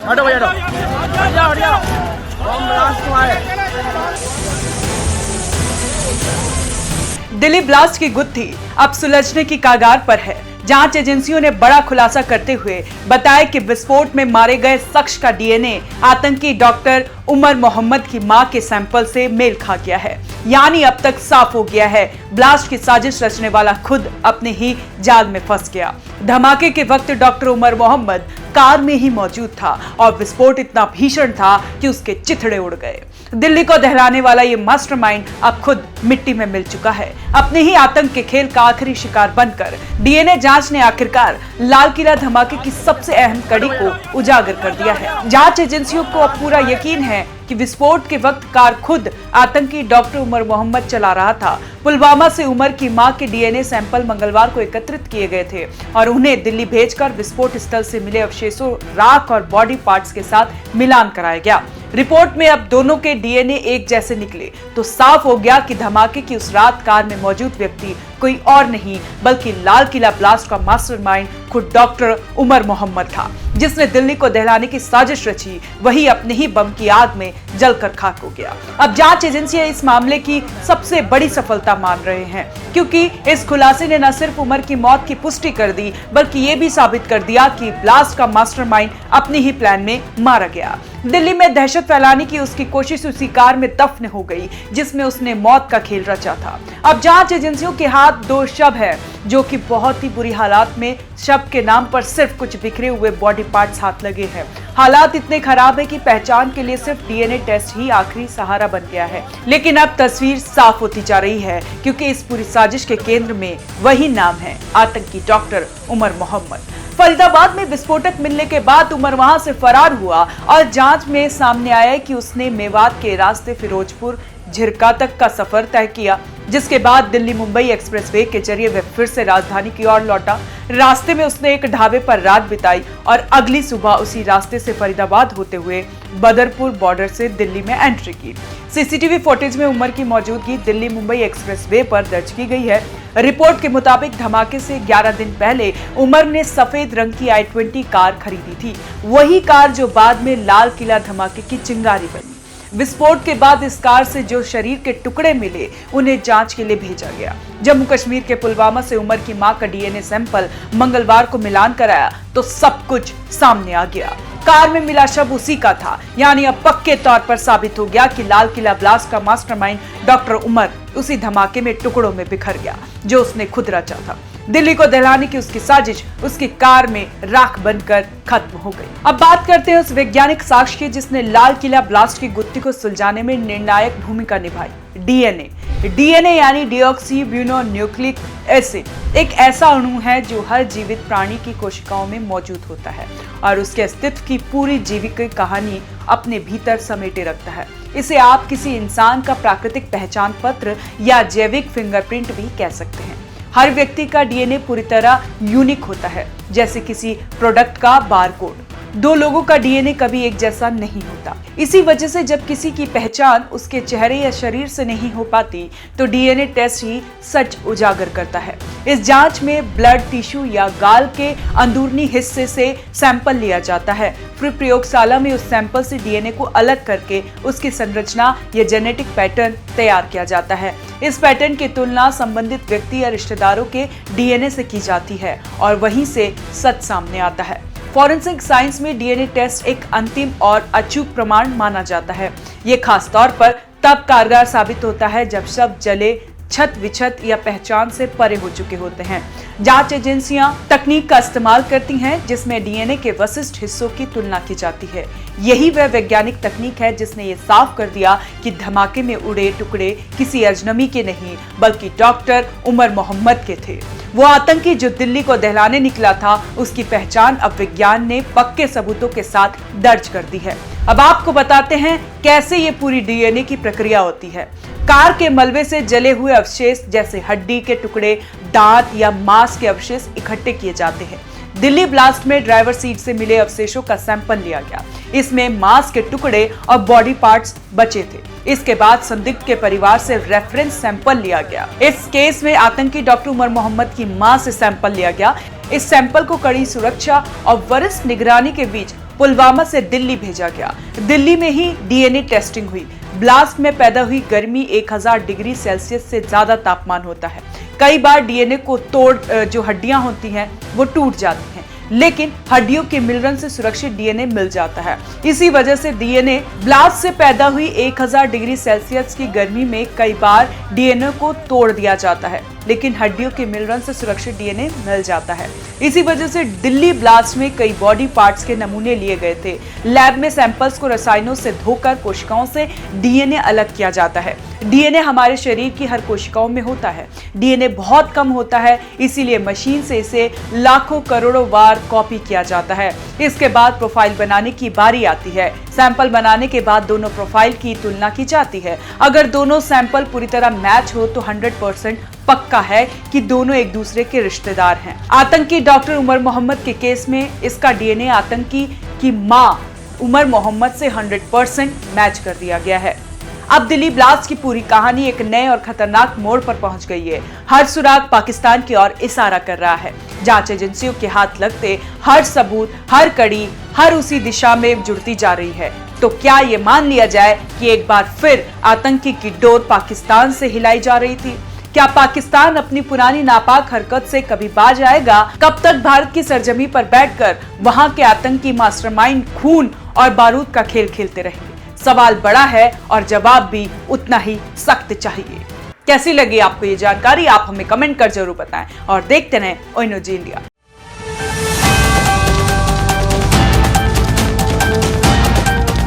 हटो भैया, हट जाओ, हट जाओ। बम ब्लास्ट हुआ है। दिल्ली ब्लास्ट की गुत्थी अब सुलझने की कगार पर है। जांच एजेंसियों ने बड़ा खुलासा करते हुए बताया कि विस्फोट में मारे गए शख्स का डीएनए आतंकी डॉक्टर उमर मोहम्मद की मां के सैंपल से मेल खा गया है। यानी अब तक साफ हो गया है, ब्लास्ट की साजिश रचने वाला खुद अपने ही जाल में फंस गया। धमाके के वक्त डॉक्टर उमर मोहम्मद कार में ही मौजूद था और विस्फोट इतना भीषण था कि उसके चिथड़े उड़ गए। दिल्ली को दहलाने वाला ये मास्टरमाइंड अब खुद मिट्टी में मिल चुका है। अपने ही आतंक के खेल का आखिरी शिकार बनकर डीएनए जांच ने आखिरकार लाल किला धमाके की सबसे अहम कड़ी को उजागर कर दिया है। जांच एजेंसियों को अब पूरा यकीन है कि विस्फोट के वक्त कार खुद आतंकी डॉक्टर उमर मोहम्मद चला रहा था। पुलवामा से उमर की मां के डीएनए सैंपल मंगलवार को एकत्रित किए गए थे और उन्हें दिल्ली भेजकर विस्फोट स्थल से मिले अवशेषों, राख और बॉडी पार्ट्स के साथ मिलान कराया गया। रिपोर्ट में अब दोनों के डीएनए एक जैसे निकले तो साफ हो गया कि धमाके की उस रात कार में मौजूद व्यक्ति कोई और नहीं बल्कि लाल किला ब्लास्ट का मास्टरमाइंड खुद डॉक्टर उमर मोहम्मद था, जिसने दिल्ली को दहलाने की साजिश रची। वही अपने ही बम की आग में जलकर खाक हो गया। अब जांच एजेंसियां इस मामले की सबसे बड़ी सफलता मान रहे हैं, क्योंकि इस खुलासे ने न सिर्फ उमर की मौत की पुष्टि कर दी बल्कि ये भी साबित कर दिया कि ब्लास्ट का मास्टरमाइंड अपने ही प्लान में मारा गया। दिल्ली में दहशत फैलाने की उसकी कोशिश उसी कार में दफन हो गई जिसमें उसने मौत का खेल रचा था। अब जांच एजेंसियों के हाथ दो शव है जो कि बहुत ही बुरी हालात में, शव के नाम पर सिर्फ कुछ बिखरे हुए बॉडी पार्ट्स हाथ लगे हैं। हालात इतने खराब है कि पहचान के लिए सिर्फ डीएनए टेस्ट ही आखिरी सहारा बन गया है। लेकिन अब तस्वीर साफ होती जा रही है, क्योंकि इस पूरी साजिश के केंद्र में वही नाम है, आतंकी डॉक्टर उमर मोहम्मद। फरीदाबाद में विस्फोटक मिलने के बाद उमर वहां से फरार हुआ और जांच में सामने आया कि उसने मेवात के रास्ते फिरोजपुर झिरका तक का सफर तय किया, जिसके बाद दिल्ली मुंबई एक्सप्रेसवे के जरिए वह फिर से राजधानी की ओर लौटा। रास्ते में उसने एक ढाबे पर रात बिताई और अगली सुबह उसी रास्ते से फरीदाबाद होते हुए बदरपुर बॉर्डर से दिल्ली में एंट्री की। सीसीटीवी फुटेज में उमर की मौजूदगी दिल्ली मुंबई एक्सप्रेसवे पर दर्ज की गई है। रिपोर्ट के मुताबिक धमाके से 11 दिन पहले उमर ने सफेद रंग की i20 कार खरीदी थी, वही कार जो बाद में लाल किला धमाके की चिंगारी बनी। विस्फोट के बाद इस कार से जो शरीर के टुकड़े मिले उन्हें जांच के लिए भेजा गया। जम्मू कश्मीर के पुलवामा से उमर की मां का डीएनए सैंपल मंगलवार को मिलान कराया तो सब कुछ सामने आ गया। कार में मिला शव उसी का था, यानी अब पक्के तौर पर साबित हो गया कि लाल किला ब्लास्ट का मास्टरमाइंड डॉक्टर उमर उसी धमाके में टुकड़ों में बिखर गया जो उसने खुद रचा था। दिल्ली को दहलाने की उसकी साजिश उसकी कार में राख बनकर खत्म हो गई। अब बात करते हैं उस वैज्ञानिक साक्ष्य की जिसने लाल किला ब्लास्ट की गुत्थी को सुलझाने में निर्णायक भूमिका निभाई, डीएनए। डीएनए यानी डीऑक्सीरिबोन्यूक्लिक एसिड एक ऐसा अणु है जो हर जीवित प्राणी की कोशिकाओं में मौजूद होता है और उसके अस्तित्व की पूरी जीवित कहानी अपने भीतर समेटे रखता है। इसे आप किसी इंसान का प्राकृतिक पहचान पत्र या जैविक फिंगरप्रिंट भी कह सकते हैं। हर व्यक्ति का डीएनए पूरी तरह यूनिक होता है, जैसे किसी प्रोडक्ट का बारकोड। दो लोगों का डीएनए कभी एक जैसा नहीं होता। इसी वजह से जब किसी की पहचान उसके चेहरे या शरीर से नहीं हो पाती तो डीएनए टेस्ट ही सच उजागर करता है। इस जांच में ब्लड टिश्यू या गाल के अंदरूनी हिस्से से सैंपल लिया जाता है, फिर प्रयोगशाला में उस सैंपल से डीएनए को अलग करके उसकी संरचना या जेनेटिक पैटर्न तैयार किया जाता है। इस पैटर्न की तुलना संबंधित व्यक्ति या रिश्तेदारों के डीएनए से की जाती है और वहीं से सच सामने आता है। फॉरेंसिक साइंस में डीएनए टेस्ट एक अंतिम और अचूक प्रमाण माना जाता है। ये खास तौर पर तब कारगर साबित होता है जब शव जले, छत विछत या पहचान से परे हो चुके होते हैं। जांच एजेंसियां तकनीक का इस्तेमाल करती हैं जिसमें डीएनए के विशिष्ट हिस्सों की तुलना की जाती है। यही वह वैज्ञानिक तकनीक है जिसने ये साफ कर दिया कि धमाके में उड़े टुकड़े किसी अजनबी के नहीं बल्कि डॉक्टर उमर मोहम्मद के थे। वो आतंकी जो दिल्ली को दहलाने निकला था, उसकी पहचान अब विज्ञान ने पक्के सबूतों के साथ दर्ज कर दी है। अब आपको बताते हैं कैसे ये पूरी डीएनए की प्रक्रिया होती है। कार के मलबे से जले हुए अवशेष जैसे हड्डी के टुकड़े, दांत या मांस के अवशेष इकट्ठे किए जाते हैं। दिल्ली ब्लास्ट में ड्राइवर सीट से मिले अवशेषों का सैंपल लिया गया। इसमें मांस के टुकड़े और बॉडी पार्ट्स बचे थे। इसके बाद संदिग्ध के परिवार से रेफरेंस सैंपल लिया गया। इस केस में आतंकी डॉक्टर उमर मोहम्मद की मां से सैंपल लिया गया। इस सैंपल को कड़ी सुरक्षा और वरिष्ठ निगरानी के बीच पुलवामा से दिल्ली भेजा गया। दिल्ली में ही डीएनए टेस्टिंग हुई। ब्लास्ट में पैदा हुई गर्मी 1000 डिग्री सेल्सियस से ज्यादा तापमान होता है। कई बार डीएनए को तोड़ जो हड्डियां होती हैं वो टूट जाती हैं, लेकिन हड्डियों के मिलने से सुरक्षित डीएनए मिल जाता है। इसी वजह से डीएनए ब्लास्ट से पैदा हुई 1000 डिग्री सेल्सियस की गर्मी में कई बार डीएनए को तोड़ दिया जाता है, लेकिन हड्डियों के मिलने से सुरक्षित डीएनए मिल जाता है। इसी वजह से दिल्ली ब्लास्ट में कई बॉडी पार्ट्स के नमूने लिए गए थे। लैब में सैंपल्स को रसायनों से धोकर कोशिकाओं से डीएनए अलग किया जाता है। डीएनए हमारे शरीर की हर कोशिकाओं में होता है। डीएनए बहुत कम होता है, इसीलिए मशीन से इसे लाखों करोड़ों बार कॉपी किया जाता है। इसके बाद प्रोफाइल बनाने की बारी आती है। सैंपल बनाने के बाद दोनों प्रोफाइल की तुलना की जाती है। अगर दोनों सैंपल पूरी तरह मैच हो तो 100% पक्का है कि दोनों एक दूसरे के रिश्तेदार हैं। आतंकी डॉक्टर उमर मोहम्मद के केस में इसका डीएनए आतंकी की मां उमर मोहम्मद से 100% मैच कर दिया गया है। अब दिल्ली ब्लास्ट की पूरी कहानी एक नए और खतरनाक मोड़ पर पहुंच गई है। हर सुराग पाकिस्तान की ओर इशारा कर रहा है। जांच एजेंसियों के हाथ लगते हर सबूत, हर कड़ी, हर उसी दिशा में जुड़ती जा रही है। तो क्या ये मान लिया जाए कि एक बार फिर आतंकी की डोर पाकिस्तान से हिलाई जा रही थी? क्या पाकिस्तान अपनी पुरानी नापाक हरकत से कभी बाज आएगा? कब तक भारत की सरजमी पर बैठकर वहां के आतंकी मास्टरमाइंड खून और बारूद का खेल खेलते रहेंगे? सवाल बड़ा है और जवाब भी उतना ही सख्त चाहिए। कैसी लगी आपको ये जानकारी? आप हमें कमेंट कर जरूर बताएं और देखते रहें ओएनओजी इंडिया।